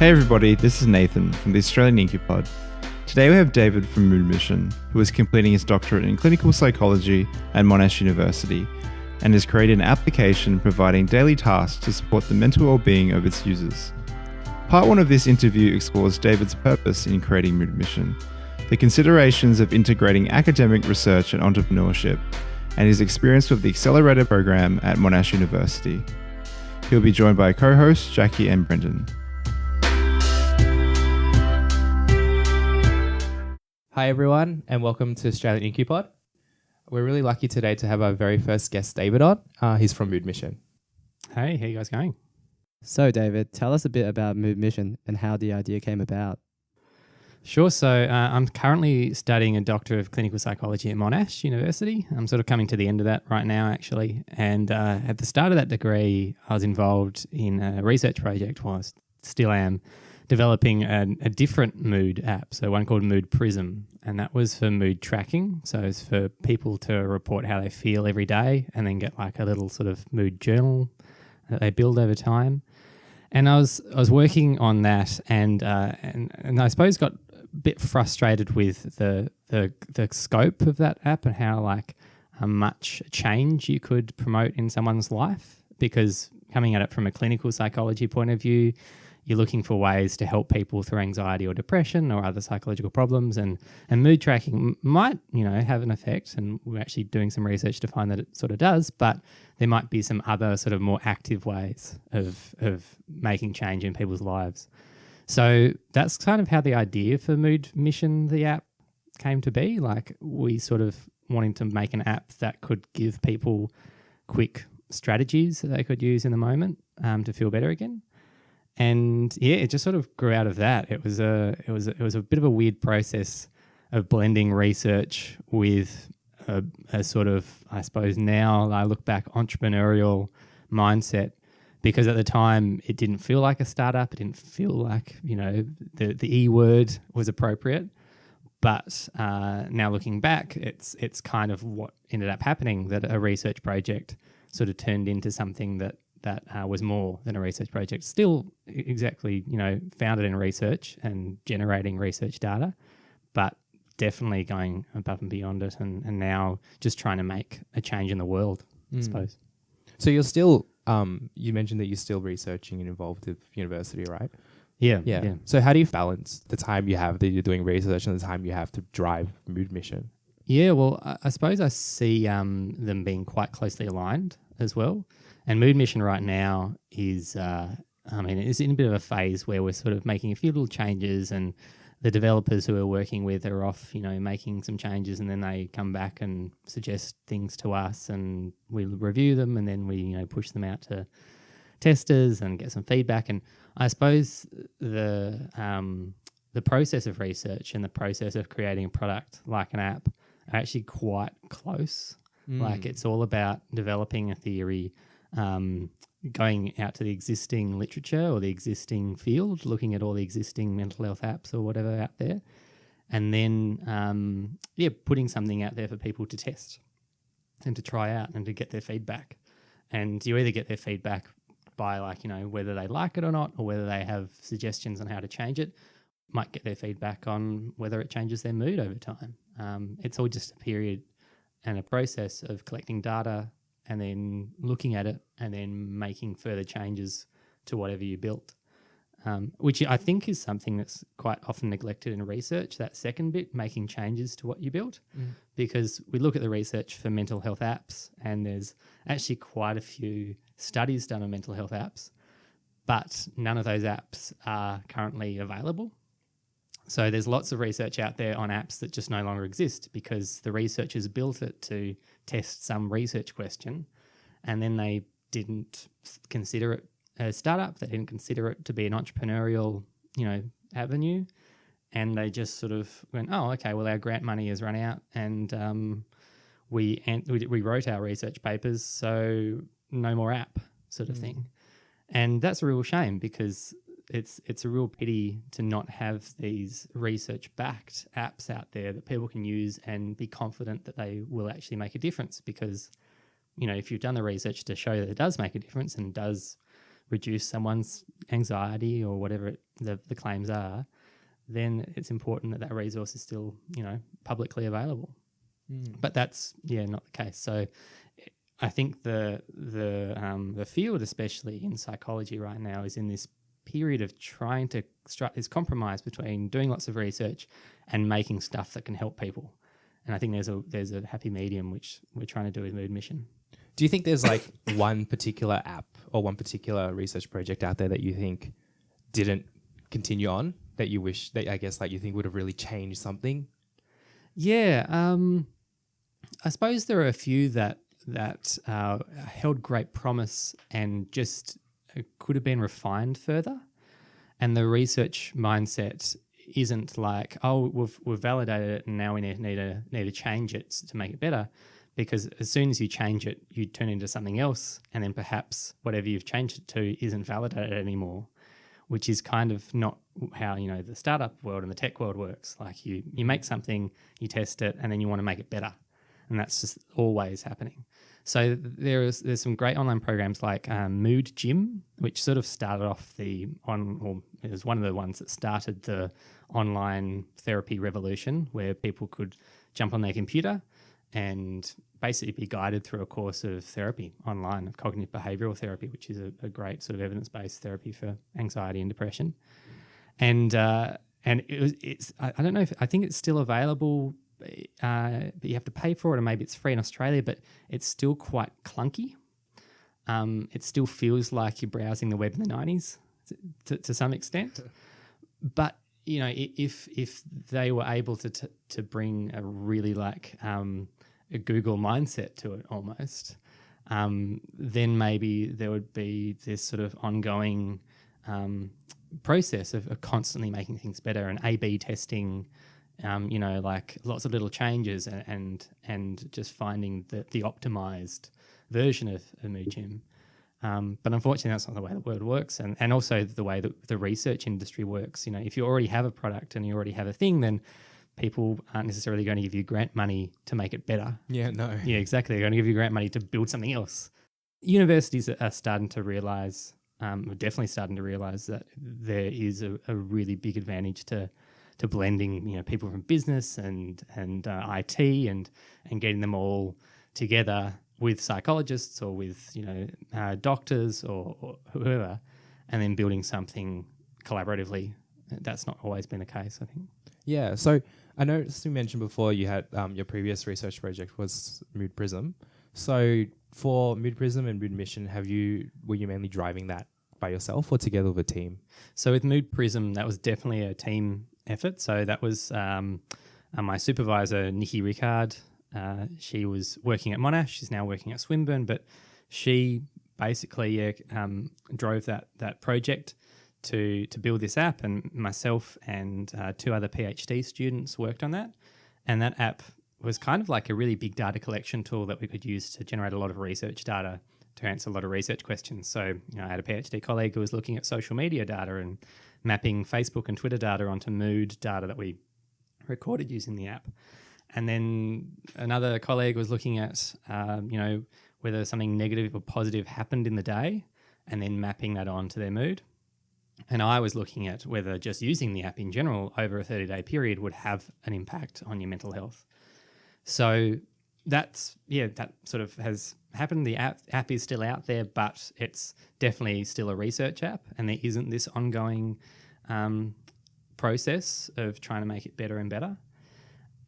Hey everybody, this is Nathan from the Australian Incupod. Today we have David from MoodMission, who is completing his doctorate in clinical psychology at Monash University and has created an application providing daily tasks to support the mental well-being of its users. Part 1 of this interview explores David's purpose in creating MoodMission, the considerations of integrating academic research and entrepreneurship, and his experience with the Accelerator program at Monash University. He'll be joined by co-hosts Jackie and Brendan. Hi everyone, and welcome to Australian Incupod. We're really lucky today to have our very first guest, David, on. He's from MoodMission. Hey, how you guys going? So, David, tell us a bit about MoodMission and how the idea came about. Sure. So I'm currently studying a Doctor of Clinical Psychology at Monash University. I'm sort of coming to the end of that right now, actually. And at the start of that degree, I was involved in a research project, still am, developing a different mood app, so one called Prism, and that was for mood tracking. So it's for people to report how they feel every day and then get like a little sort of mood journal that they build over time. And I was working on that and I suppose got a bit frustrated with the scope of that app and how much change you could promote in someone's life, because coming at it from a clinical psychology point of view, you're looking for ways to help people through anxiety or depression or other psychological problems, and mood tracking might, have an effect, and we're actually doing some research to find that it sort of does, but there might be some other sort of more active ways of making change in people's lives. So that's kind of how the idea for MoodMission, the app, came to be. Like, we sort of wanting to make an app that could give people quick strategies that they could use in the moment to feel better again. And yeah, it just sort of grew out of that. It was a bit of a weird process of blending research with a sort of, I suppose now I look back, entrepreneurial mindset, because at the time it didn't feel like a startup. It didn't feel like, the E word was appropriate. But now looking back, it's kind of what ended up happening, that a research project sort of turned into something that was more than a research project. Still exactly, founded in research and generating research data, but definitely going above and beyond it, and now just trying to make a change in the world, I suppose. So you're still, you mentioned that you're still researching and involved with university, right? Yeah. So how do you balance the time you have that you're doing research and the time you have to drive MoodMission? Yeah, well, I suppose I see them being quite closely aligned as well. And MoodMission right now is, it's in a bit of a phase where we're sort of making a few little changes, and the developers who we're working with are off, making some changes, and then they come back and suggest things to us, and we review them, and then we, push them out to testers and get some feedback. And I suppose the process of research and the process of creating a product like an app are actually quite close. Like, it's all about developing a theory, going out to the existing literature or the existing field, looking at all the existing mental health apps or whatever out there, and then putting something out there for people to test and to try out and to get their feedback. And you either get their feedback by whether they like it or not, or whether they have suggestions on how to change it. Might get their feedback on whether it changes their mood over time. It's all just a period and a process of collecting data and then looking at it and then making further changes to whatever you built, which I think is something that's quite often neglected in research, that second bit, making changes to what you built, because we look at the research for mental health apps, and there's actually quite a few studies done on mental health apps, but none of those apps are currently available. So there's lots of research out there on apps that just no longer exist because the researchers built it to test some research question, and then they didn't consider it a startup. They didn't consider it to be an entrepreneurial, avenue, and they just sort of went, oh, okay, well, our grant money has run out, and we wrote our research papers, so no more app, sort of thing. And that's a real shame, because it's a real pity to not have these research-backed apps out there that people can use and be confident that they will actually make a difference. Because, if you've done the research to show that it does make a difference and does reduce someone's anxiety or whatever the claims are, then it's important that resource is still, publicly available. But that's not the case. So I think the field, especially in psychology right now, is in this period of trying to strike this compromise between doing lots of research and making stuff that can help people. And I think there's a happy medium which we're trying to do with MoodMission. Do you think there's like one particular app or one particular research project out there that you think didn't continue on, that you wish that I guess like you think would have really changed something? Yeah, I suppose there are a few that held great promise and just could have been refined further. And the research mindset isn't like, oh, we've validated it and now we need to change it to make it better. Because as soon as you change it, you turn into something else, and then perhaps whatever you've changed it to isn't validated anymore, which is kind of not how the startup world and the tech world works. Like you make something, you test it, and then you want to make it better, and that's just always happening. So there's some great online programs like MoodGym, which sort of started off it was one of the ones that started the online therapy revolution, where people could jump on their computer and basically be guided through a course of therapy online, of cognitive behavioural therapy, which is a great sort of evidence-based therapy for anxiety and depression. And it's I don't know I think it's still available, but you have to pay for it, or maybe it's free in Australia, but it's still quite clunky. It still feels like you're browsing the web in the 90s to some extent. But if they were able to bring a really a Google mindset to it almost, then maybe there would be this sort of ongoing process of constantly making things better and A/B testing, like lots of little changes and just finding the optimized version of a MoodGym. But unfortunately, that's not the way the world works, and also the way that the research industry works. If you already have a product and you already have a thing, then people aren't necessarily going to give you grant money to make it better. Yeah, no. Yeah, exactly. They're going to give you grant money to build something else. Universities are starting to realise, definitely starting to realise that there is a really big advantage to blending, people from business and IT and getting them all together with psychologists or with doctors or whoever, and then building something collaboratively. That's not always been the case, I think. Yeah, so I know you mentioned before you had your previous research project was Prism. So for Prism and MoodMission, were you mainly driving that by yourself or together with a team? So with Prism, that was definitely a team effort. So that was my supervisor, Nikki Rickard. She was working at Monash. She's now working at Swinburne, but she basically drove that project to build this app, and myself and two other PhD students worked on that. And that app was kind of like a really big data collection tool that we could use to generate a lot of research data to answer a lot of research questions. So I had a PhD colleague who was looking at social media data and mapping Facebook and Twitter data onto mood data that we recorded using the app. And then another colleague was looking at, whether something negative or positive happened in the day and then mapping that onto their mood. And I was looking at whether just using the app in general over a 30-day period would have an impact on your mental health. So that sort of has happened. The app is still out there, but it's definitely still a research app, and there isn't this ongoing process of trying to make it better and better.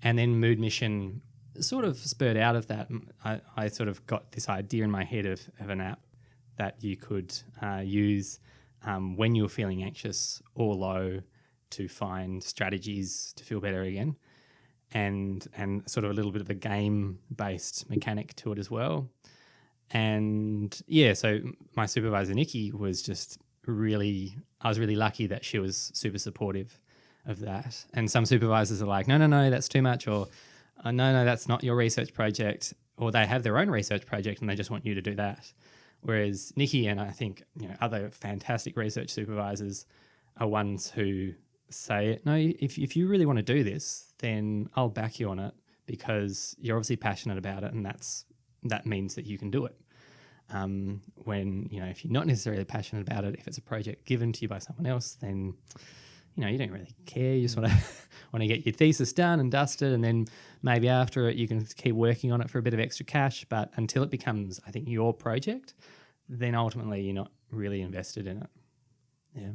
And then MoodMission sort of spurred out of that. I sort of got this idea in my head of an app that you could use when you're feeling anxious or low to find strategies to feel better again, and sort of a little bit of a game-based mechanic to it as well. And yeah, so my supervisor, Nikki, was just I was really lucky that she was super supportive of that. And some supervisors are like, no, that's too much, or no, that's not your research project, or they have their own research project and they just want you to do that. Whereas Nikki and I think other fantastic research supervisors are ones who say, no, if you really want to do this, then I'll back you on it because you're obviously passionate about it, and that means that you can do it. when, if you're not necessarily passionate about it, if it's a project given to you by someone else, then, you don't really care. You just want to get your thesis done and dusted, and then maybe after it you can keep working on it for a bit of extra cash. But until it becomes, I think, your project, then ultimately you're not really invested in it. Yeah.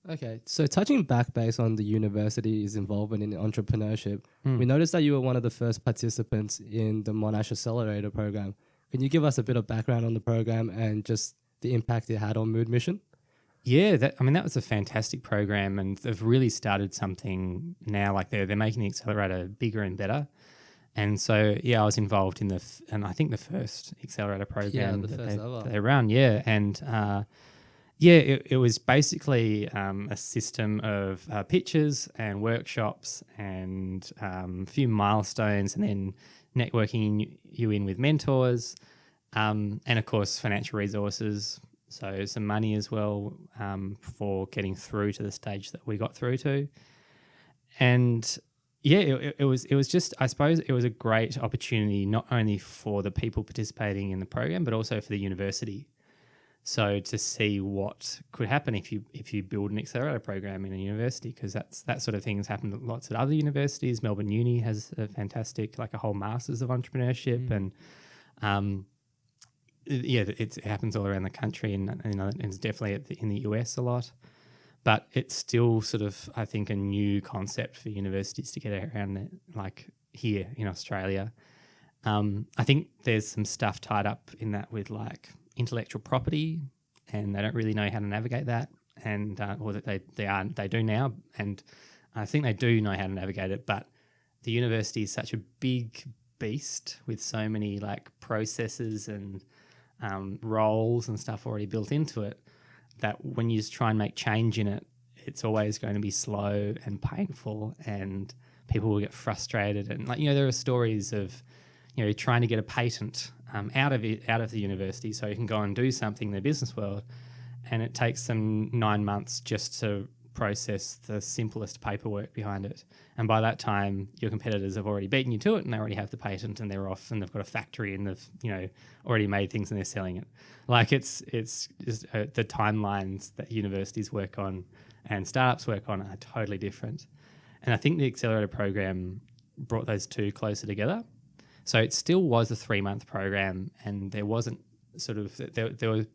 Okay, so touching back base on the university's involvement in entrepreneurship, we noticed that you were one of the first participants in the Monash Accelerator program. Can you give us a bit of background on the program and just the impact it had on MoodMission? Yeah, that was a fantastic program, and they've really started something now. Like they're making the accelerator bigger and better. And so, I was involved in I think the first accelerator program that they run. Yeah, and it was basically a system of pitches and workshops and a few milestones, and then networking you in with mentors, and of course financial resources. So some money as well for getting through to the stage that we got through to. And it was just, I suppose it was a great opportunity not only for the people participating in the program, but also for the university. So to see what could happen if you build an accelerator program in a university, because that sort of thing has happened at lots of other universities. Melbourne Uni has a fantastic, like a whole Masters of Entrepreneurship, and it happens all around the country, and it's definitely in the US a lot. But it's still sort of, I think, a new concept for universities to get around it, like here in Australia. I think there's some stuff tied up in that with like intellectual property, and they don't really know how to navigate that, and or that they do now, and I think they do know how to navigate it. But the university is such a big beast with so many like processes and roles and stuff already built into it, that when you just try and make change in it, it's always going to be slow and painful, and people will get frustrated. And there are stories of trying to get a patent out of the university so you can go and do something in the business world, and it takes them 9 months just to process the simplest paperwork behind it. And by that time, your competitors have already beaten you to it, and they already have the patent, and they're off, and they've got a factory, and they've already made things, and they're selling it. Like it's just the timelines that universities work on and startups work on are totally different. And I think the accelerator program brought those two closer together. So it still was a 3-month program, and there wasn't sort of there was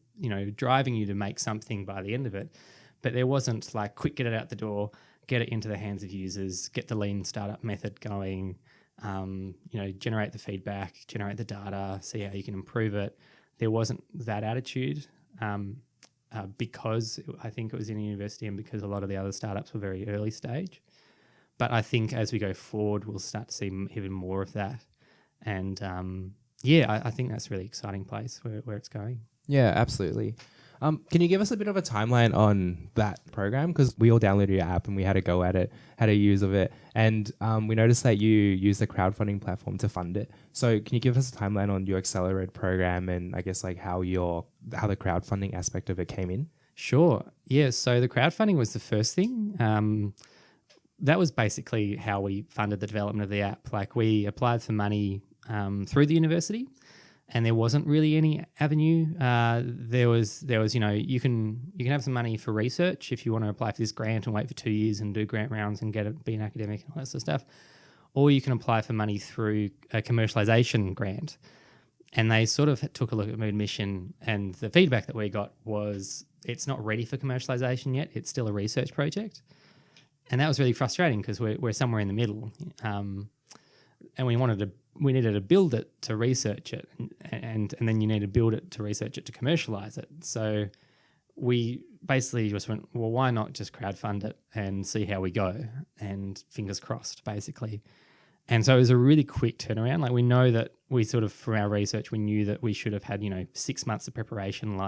driving you to make something by the end of it. But there wasn't like quick, get it out the door, get it into the hands of users, get the lean startup method going, generate the feedback, generate the data, see how you can improve it. There wasn't that attitude because I think it was in a university, and because a lot of the other startups were very early stage. But I think as we go forward, we'll start to see even more of that. And I think that's a really exciting place where it's going. Yeah, absolutely. Can you give us a bit of a timeline on that program? Because we all downloaded your app and we had a go at it, had a use of it. And we noticed that you use the crowdfunding platform to fund it. So can you give us a timeline on your Accelerator program, and I guess like how the crowdfunding aspect of it came in? Sure. Yeah. So the crowdfunding was the first thing. That was basically how we funded the development of the app. Like we applied for money through the university, and there wasn't really any avenue. There was you can have some money for research if you want to apply for this grant and wait for 2 years and do grant rounds and be an academic and all that sort of stuff. Or you can apply for money through a commercialization grant. And they sort of took a look at MoodMission, and the feedback that we got was it's not ready for commercialization yet. It's still a research project. And that was really frustrating because we're somewhere in the middle. And we needed to build it to research it, and then you need to build it to research it to commercialize it. So we basically just went, well, why not just crowdfund it and see how we go, and fingers crossed, basically. And so it was a really quick turnaround. Like we know that we sort of, from our research, we knew that we should have had 6 months of preparation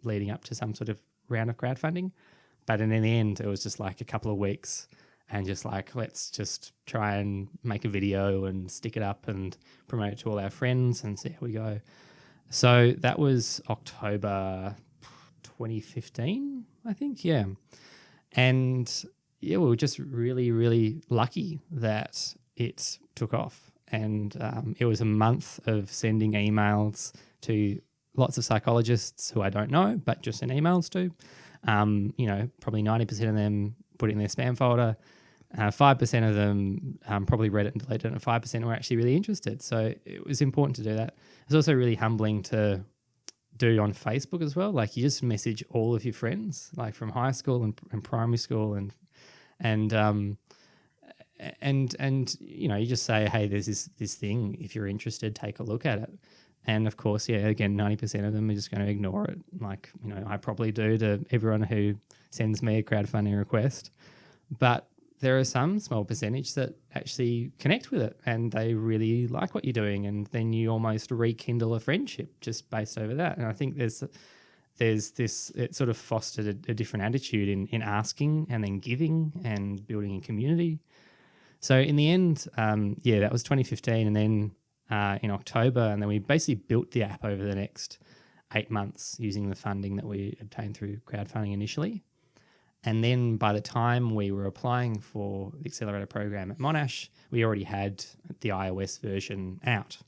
leading up to some sort of round of crowdfunding. But in the end, it was just like a couple of weeks, and just like, let's just try and make a video and stick it up and promote it to all our friends and see how we go. So that was October 2015, I think. Yeah. And we were just really, really lucky that it took off. And it was a month of sending emails to lots of psychologists who I don't know, but just send emails to. Probably 90% of them put it in their spam folder. 5% of them probably read it and deleted it, and 5% were actually really interested. So it was important to do that. It's also really humbling to do on Facebook as well. Like, you just message all of your friends, like from high school and primary school, and you just say, hey, there's this thing. If you're interested, take a look at it. And of course, again, 90% of them are just going to ignore it. Like, I probably do to everyone who sends me a crowdfunding request. But there are some small percentage that actually connect with it and they really like what you're doing, and then you almost rekindle a friendship just based over that. And I think there's this, it sort of fostered a different attitude in asking and then giving and building a community. So in the end, that was 2015, and then in October, and then we basically built the app over the next 8 months using the funding that we obtained through crowdfunding initially. And then by the time we were applying for the Accelerator program at Monash, we already had the iOS version out.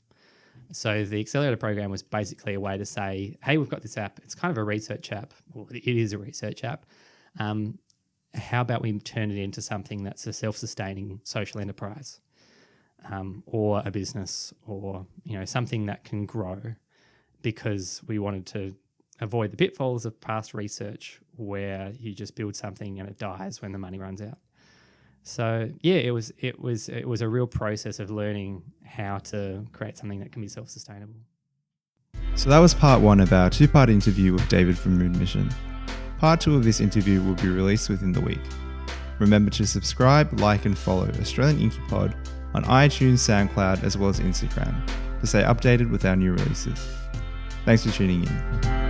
So the Accelerator program was basically a way to say, hey, we've got this app. It's kind of a research app. Well, it is a research app. How about we turn it into something that's a self-sustaining social enterprise, or a business, or something that can grow, because we wanted to avoid the pitfalls of past research where you just build something and it dies when the money runs out. So it was a real process of learning how to create something that can be self-sustainable. So that was part 1 of our 2-part interview with David from MoodMission. Part 2 of this interview will be released within the week. Remember to subscribe, like and follow Australian Incupod on iTunes, SoundCloud as well as Instagram to stay updated with our new releases. Thanks for tuning in.